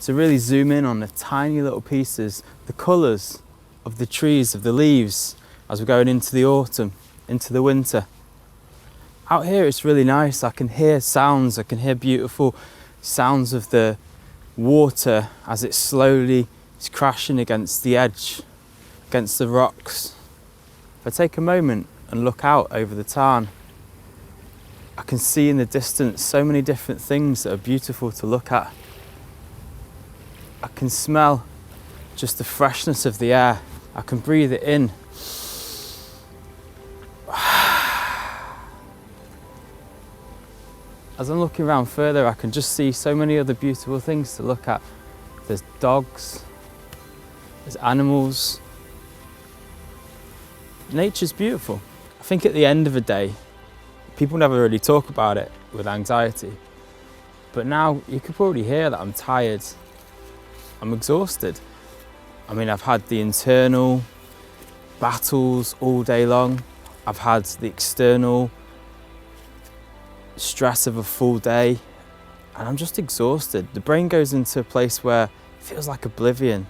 to really zoom in on the tiny little pieces, the colours of the trees, of the leaves, as we're going into the autumn, into the winter. Out here it's really nice. I can hear sounds, I can hear beautiful sounds of the water as it slowly is crashing against the edge, against the rocks. If I take a moment and look out over the tarn, I can see in the distance so many different things that are beautiful to look at. I can smell just the freshness of the air. I can breathe it in. As I'm looking around further, I can just see so many other beautiful things to look at. There's dogs, there's animals. Nature's beautiful. I think at the end of the day, people never really talk about it with anxiety. But now you could probably hear that I'm tired. I'm exhausted. I mean, I've had the internal battles all day long. I've had the external stress of a full day, and I'm just exhausted. The brain goes into a place where it feels like oblivion.